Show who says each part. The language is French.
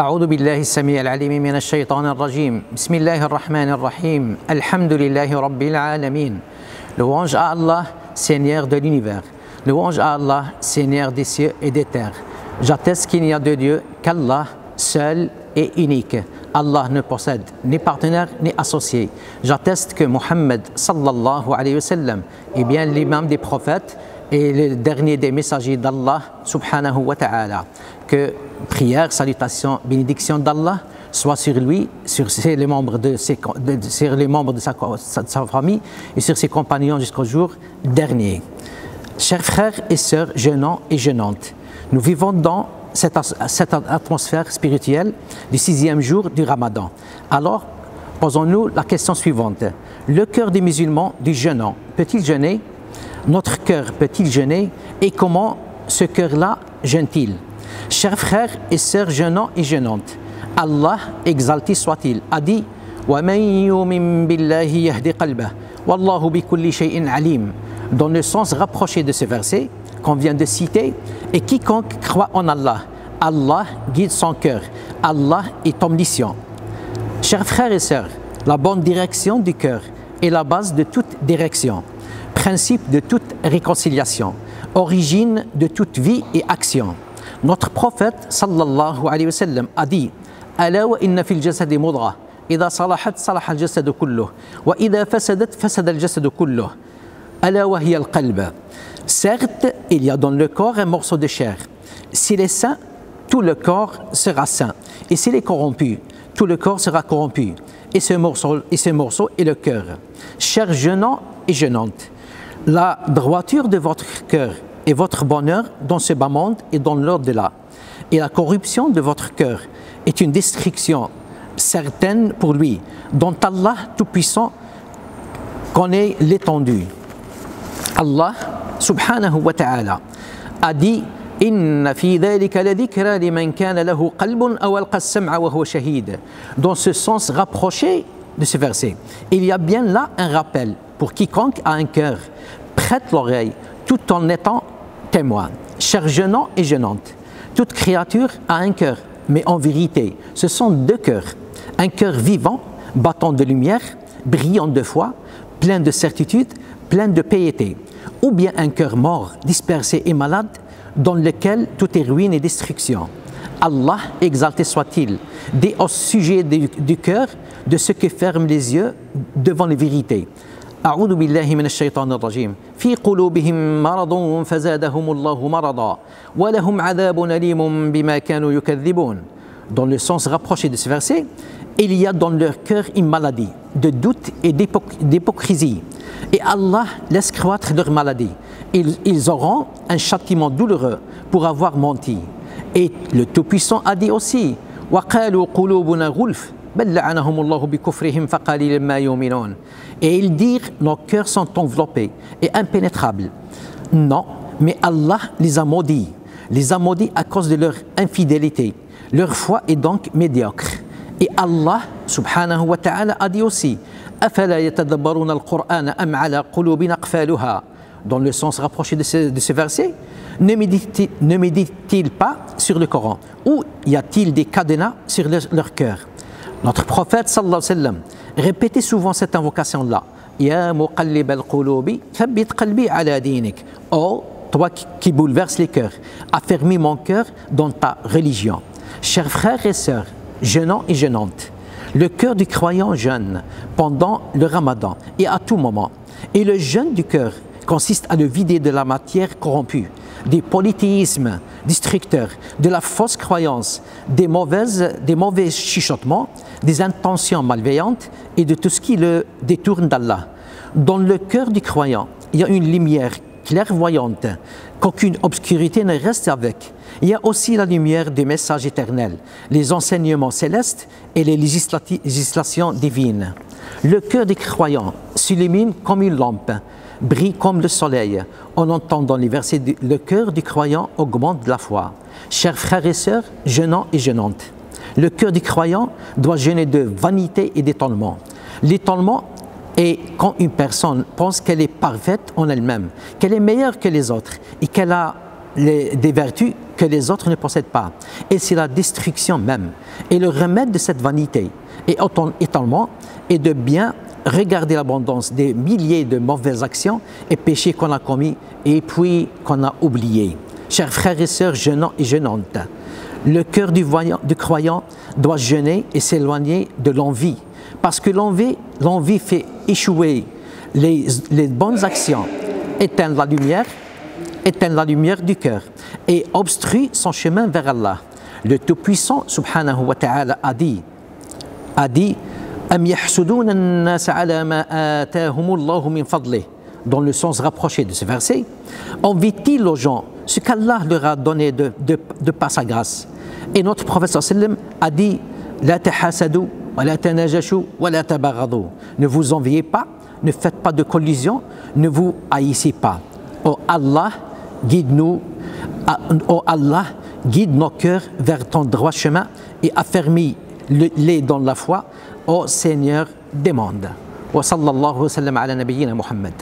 Speaker 1: أعوذ بالله السميع العليم من الشيطان الرجيم. بسم الله الرحمن الرحيم. الحمد لله رب العالمين. Louange à Allah, Seigneur de l'univers. Louange à Allah, Seigneur des cieux et des terres. J'atteste qu'il n'y a de Dieu qu'Allah, seul et unique. Allah ne possède ni partenaire ni associé. J'atteste que Mohammed sallallahu alayhi wa sallam est bien l'imam des prophètes et le dernier des messagers d'Allah subhanahu wa ta'ala. Que prière, salutation, bénédiction d'Allah soit sur lui, sur les membres de sa famille et sur ses compagnons jusqu'au jour dernier. Chers frères et sœurs jeûnants et jeûnantes, nous vivons dans cette atmosphère spirituelle du 6e jour du Ramadan. Alors, posons-nous la question suivante. Le cœur des musulmans du jeûnant peut-il jeûner? Notre cœur peut-il jeûner? Et comment ce cœur-là jeûne-t-il? Chers frères et sœurs jeûnants et jeûnantes, Allah, exalté soit-il, a dit وَمَن يُؤْمِن بِاللَّهِ يَهْدِ قَلْبَهُ وَاللَّهُ بِكُلِّ شَيْءٍ عَلِيمٌ. Dans le sens rapproché de ce verset qu'on vient de citer, et quiconque croit en Allah, Allah guide son cœur, Allah est omniscient. Chers frères et sœurs, la bonne direction du cœur est la base de toute direction, principe de toute réconciliation, origine de toute vie et action. Notre prophète sallallahu alayhi wa sallam a dit ألا وإن في الجسد مضغة إذا صلحت صلح الجسد كله وإذا فسدت فسد الجسد كله ألا وهي القلب. Certes, il y a dans le corps un morceau de chair. S'il est sain, tout le corps sera sain. Et s'il est corrompu, tout le corps sera corrompu. Et ce morceau est le cœur. Chers jeûnants et jeûnantes, la droiture de votre cœur et votre bonheur dans ce bas monde et dans l'au-delà. Et la corruption de votre cœur est une destruction certaine pour lui, dont Allah Tout-Puissant connaît l'étendue. Allah subhanahu wa ta'ala a dit إِنَّ فِي ذَلِكَ لَذِكْرَى لِمَنْ كَانَ لَهُ قَلْبٌ أَوْ أَلْقَى السَّمْعَ وَهُوَ شَهِيدٌ. Dans ce sens rapproché de ce verset, il y a bien là un rappel pour quiconque a un cœur, prête l'oreille tout en étant témoin. Chers jeûnants et jeûnantes, toute créature a un cœur, mais en vérité, ce sont deux cœurs. Un cœur vivant, battant de lumière, brillant de foi, plein de certitude, plein de piété, ou bien un cœur mort, dispersé et malade, dans lequel tout est ruine et destruction. Allah, exalté soit-il, dit au sujet du cœur de ceux qui ferment les yeux devant les vérités. أعوذ بالله من الشيطان الرجيم في قلوبهم مرض فزادهم الله مرضا ولهم عذاب أليم بما كانوا يكذبون. Dans le sens rapproché de ce verset, il y a dans leur cœur une maladie de doute et d'hypocrisie. Et Allah laisse croître leur maladie. Ils auront un châtiment douloureux pour avoir menti. Et le Tout-Puissant a dit aussi وَقَالُوا قُلُوبُنَا غُلْفٌ بَلْ لَعَنَهُمُ اللَّهُ بِكُفْرِهِمْ فَقَلِيلًا مَا يُؤْمِنُونَ. Et ils dirent nos cœurs sont enveloppés et impénétrables. Non, mais Allah les a maudits à cause de leur infidélité. Leur foi est donc médiocre. Et Allah subhanahu wa ta'ala a dit aussi أَفَلَا يَتَدَبَّرُونَ الْقُرْآنَ أَمْ عَلَى قُلُوبٍ أَقْفَالُهَا. Dans le sens rapproché de ce verset, ne médite-t-il pas sur le Coran ou y a-t-il des cadenas sur leur cœur? Notre prophète sallallahu alayhi wa sallam répétait souvent cette invocation-là. Ya muqallib al-qulubi, thabbit qalbi ala dinik. Oh, toi qui bouleverses les cœurs, affermis mon cœur dans ta religion. Chers frères et sœurs, jeûnants et jeûnantes, le cœur du croyant jeûne pendant le Ramadan et à tout moment. Et le jeûne du cœur consiste à le vider de la matière corrompue, des polythéismes destructeurs, de la fausse croyance, des mauvais chuchotements, des intentions malveillantes et de tout ce qui le détourne d'Allah. Dans le cœur du croyant, il y a une lumière clairvoyante, qu'aucune obscurité ne reste avec. Il y a aussi la lumière des messages éternels, les enseignements célestes et les législations divines. Le cœur des croyants s'illumine comme une lampe, brille comme le soleil. On entend dans les versets le cœur du croyant augmente de la foi. Chers frères et sœurs, jeûnants et jeûnantes, le cœur du croyant doit jeûner de vanité et d'étonnement. L'étonnement est quand une personne pense qu'elle est parfaite en elle-même, qu'elle est meilleure que les autres et qu'elle a des vertus que les autres ne possèdent pas. Et c'est la destruction même. Et le remède de cette vanité et étonnement est de bien regarder l'abondance des milliers de mauvaises actions et péchés qu'on a commis et puis qu'on a oubliés. Chers frères et sœurs jeûnants et jeûnantes, le cœur du croyant doit jeûner et s'éloigner de l'envie. Parce que l'envie fait échouer les bonnes actions, éteint la lumière du cœur et obstrue son chemin vers Allah. Le Tout-Puissant, subhanahu wa ta'ala, a dit Am yahsuduna an-nas ala ma atahum Allahu min fadlih, dans le sens rapproché de ce verset, envie-t-il aux gens ce qu'Allah leur a donné de par sa grâce. Et notre prophète sallam a dit La tahasadu wa la tanajashu wa la tabaghadu. Ne vous enviez pas, ne faites pas de collision, ne vous haïssez pas. Oh Allah, guide-nous, oh Allah, guide nos cœurs vers ton droit chemin et affermis-les dans la foi, ô Seigneur des mondes. Wa sallallahu wa sallam ala nabiyyina Muhammad.